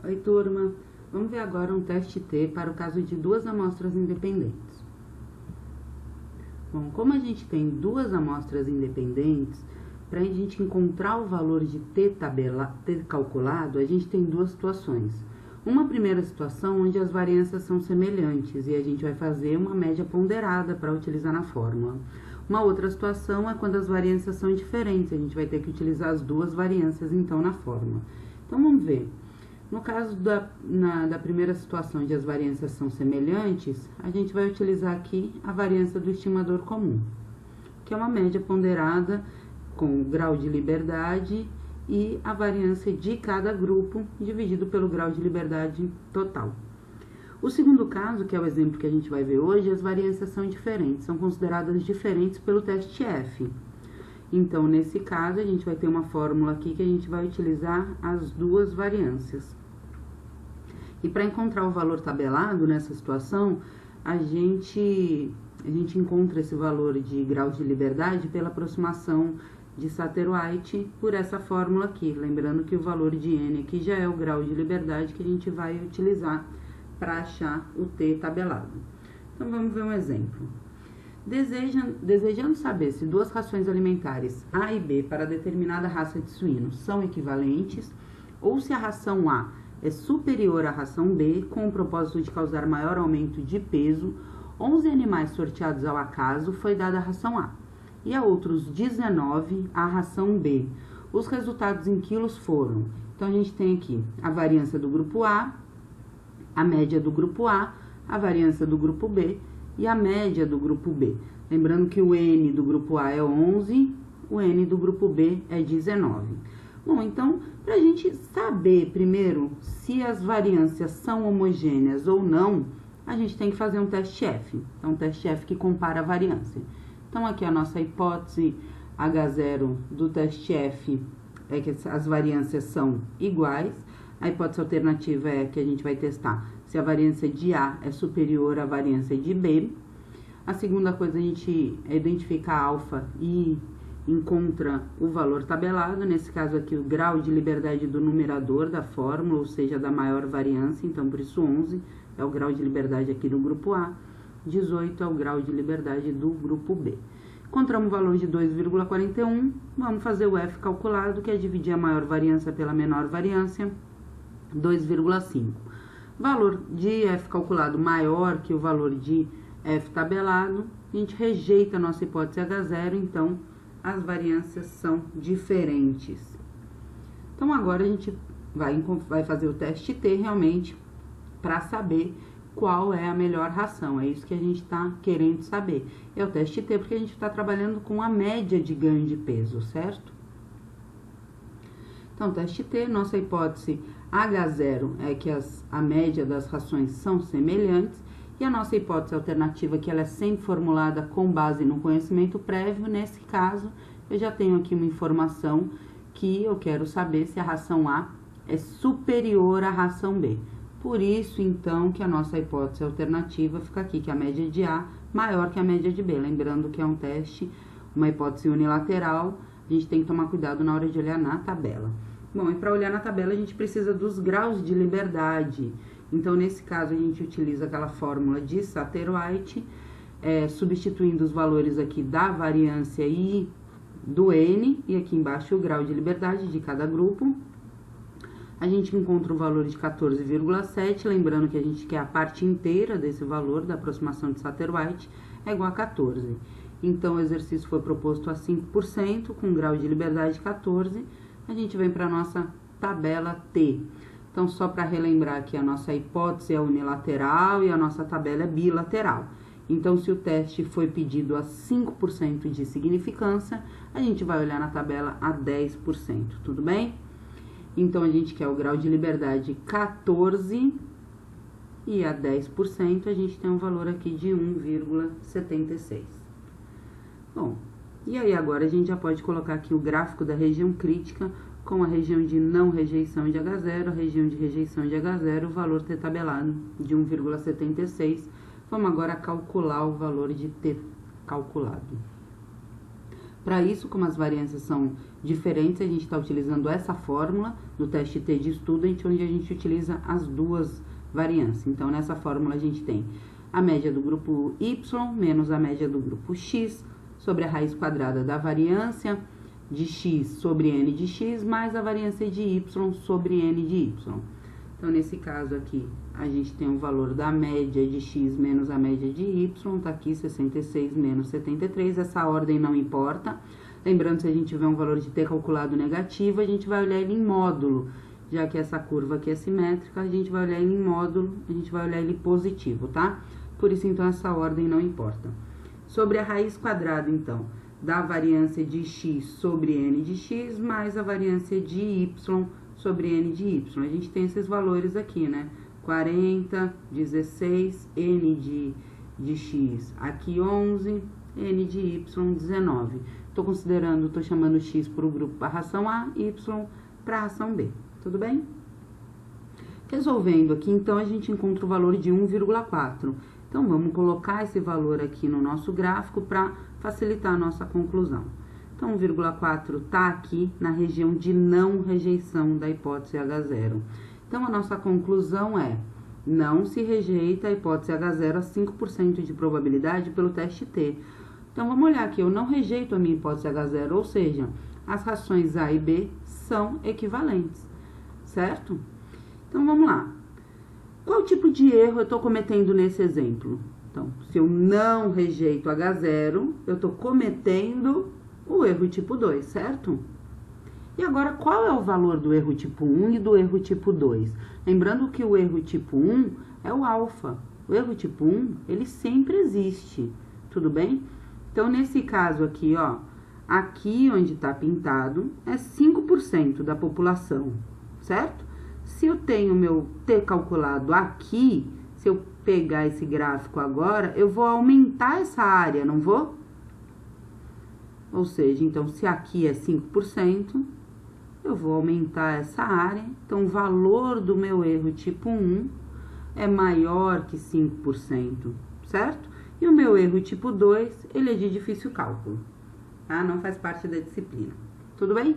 Oi, turma. Vamos ver agora um teste T para o caso de duas amostras independentes. Bom, como a gente tem duas amostras independentes, para a gente encontrar o valor de T calculado, a gente tem duas situações. Uma primeira situação onde as variâncias são semelhantes e a gente vai fazer uma média ponderada para utilizar na fórmula. Uma outra situação é quando as variâncias são diferentes, a gente vai ter que utilizar as duas variâncias então na fórmula. Então vamos ver. No caso da primeira situação onde as variâncias são semelhantes, a gente vai utilizar aqui a variância do estimador comum, que é uma média ponderada com o grau de liberdade e a variância de cada grupo dividido pelo grau de liberdade total. O segundo caso, que é o exemplo que a gente vai ver hoje, as variâncias são diferentes, são consideradas diferentes pelo teste F. Então, nesse caso, a gente vai ter uma fórmula aqui que a gente vai utilizar as duas variâncias. E para encontrar o valor tabelado nessa situação, a gente encontra esse valor de grau de liberdade pela aproximação de Satterthwaite por essa fórmula aqui. Lembrando que o valor de N aqui já é o grau de liberdade que a gente vai utilizar para achar o T tabelado. Então, vamos ver um exemplo. Desejando saber se duas rações alimentares A e B para determinada raça de suínos são equivalentes, ou se a ração A é superior à ração B, com o propósito de causar maior aumento de peso, 11 animais sorteados ao acaso foi dada a ração A, e a outros 19 a ração B. Os resultados em quilos foram, então a gente tem aqui a variância do grupo A, a média do grupo A, a variância do grupo B e a média do grupo B. Lembrando que o N do grupo A é 11, o N do grupo B é 19. Bom, então, para a gente saber primeiro se as variâncias são homogêneas ou não, a gente tem que fazer um teste F. Então, um teste F que compara a variância. Então, aqui a nossa hipótese H0 do teste F é que as variâncias são iguais. A hipótese alternativa é que a gente vai testar se a variância de A é superior à variância de B. A segunda coisa, a gente identifica a alfa e encontra o valor tabelado, nesse caso aqui o grau de liberdade do numerador da fórmula, ou seja, da maior variância, então por isso 11 é o grau de liberdade aqui do grupo A, 18 é o grau de liberdade do grupo B. Encontramos o valor de 2,41, vamos fazer o F calculado, que é dividir a maior variância pela menor variância, 2,5. Valor de F calculado maior que o valor de F tabelado, a gente rejeita a nossa hipótese H0, então as variâncias são diferentes. Então, agora a gente vai fazer o teste T realmente para saber qual é a melhor ração. É isso que a gente está querendo saber. É o teste T porque a gente está trabalhando com a média de ganho de peso, certo? Então, teste T, nossa hipótese H0 é que a média das rações são semelhantes. E a nossa hipótese alternativa, que ela é sempre formulada com base no conhecimento prévio, nesse caso, eu já tenho aqui uma informação que eu quero saber se a ração A é superior à ração B. Por isso, então, que a nossa hipótese alternativa fica aqui, que a média de A maior que a média de B. Lembrando que é um teste, uma hipótese unilateral, a gente tem que tomar cuidado na hora de olhar na tabela. Bom, e para olhar na tabela, a gente precisa dos graus de liberdade. Então, nesse caso, a gente utiliza aquela fórmula de Satterthwaite, substituindo os valores aqui da variância e do N, e aqui embaixo o grau de liberdade de cada grupo. A gente encontra o valor de 14,7, lembrando que a gente quer a parte inteira desse valor da aproximação de Satterthwaite, é igual a 14. Então, o exercício foi proposto a 5%, com grau de liberdade de 14, a gente vem para a nossa tabela T. Então, só para relembrar que a nossa hipótese é unilateral e a nossa tabela é bilateral. Então, se o teste foi pedido a 5% de significância, a gente vai olhar na tabela a 10%, tudo bem? Então, a gente quer o grau de liberdade 14 e a 10% a gente tem um valor aqui de 1,76. Bom, e aí agora a gente já pode colocar aqui o gráfico da região crítica com a região de não rejeição de H0, a região de rejeição de H0, o valor T tabelado de 1,76. Vamos agora calcular o valor de T calculado. Para isso, como as variâncias são diferentes, a gente está utilizando essa fórmula do teste T de Student, onde a gente utiliza as duas variâncias. Então, nessa fórmula a gente tem a média do grupo Y menos a média do grupo X sobre a raiz quadrada da variância de X sobre N de X, mais a variância de Y sobre N de Y. Então, nesse caso aqui, a gente tem o valor da média de X menos a média de Y, tá aqui 66 menos 73, essa ordem não importa. Lembrando, se a gente tiver um valor de T calculado negativo, a gente vai olhar ele em módulo, já que essa curva aqui é simétrica, a gente vai olhar ele em módulo, a gente vai olhar ele positivo, tá? Por isso, então, essa ordem não importa. Sobre a raiz quadrada, então, da variância de X sobre N de X, mais a variância de Y sobre N de Y. A gente tem esses valores aqui, né? 40, 16, N de X, aqui 11, N de Y, 19. Tô chamando X para o grupo para a ração A, Y para a ração B. Tudo bem? Resolvendo aqui, então, a gente encontra o valor de 1,4. Então, vamos colocar esse valor aqui no nosso gráfico para facilitar a nossa conclusão. Então, 1,4 está aqui na região de não rejeição da hipótese H0. Então, a nossa conclusão é: não se rejeita a hipótese H0 a 5% de probabilidade pelo teste T. Então, vamos olhar aqui, eu não rejeito a minha hipótese H0, ou seja, as rações A e B são equivalentes, certo? Então, vamos lá. Qual tipo de erro eu estou cometendo nesse exemplo? Então, se eu não rejeito H0, eu estou cometendo o erro tipo 2, certo? E agora, qual é o valor do erro tipo 1 e do erro tipo 2? Lembrando que o erro tipo 1 é o alfa. O erro tipo 1, ele sempre existe, tudo bem? Então, nesse caso aqui, ó, aqui onde está pintado é 5% da população, certo? Se eu tenho meu T calculado aqui, se eu pegar esse gráfico agora, eu vou aumentar essa área, não vou? Ou seja, então, se aqui é 5%, eu vou aumentar essa área. Então, o valor do meu erro tipo 1 é maior que 5%, certo? E o meu erro tipo 2, ele é de difícil cálculo, tá? Não faz parte da disciplina. Tudo bem?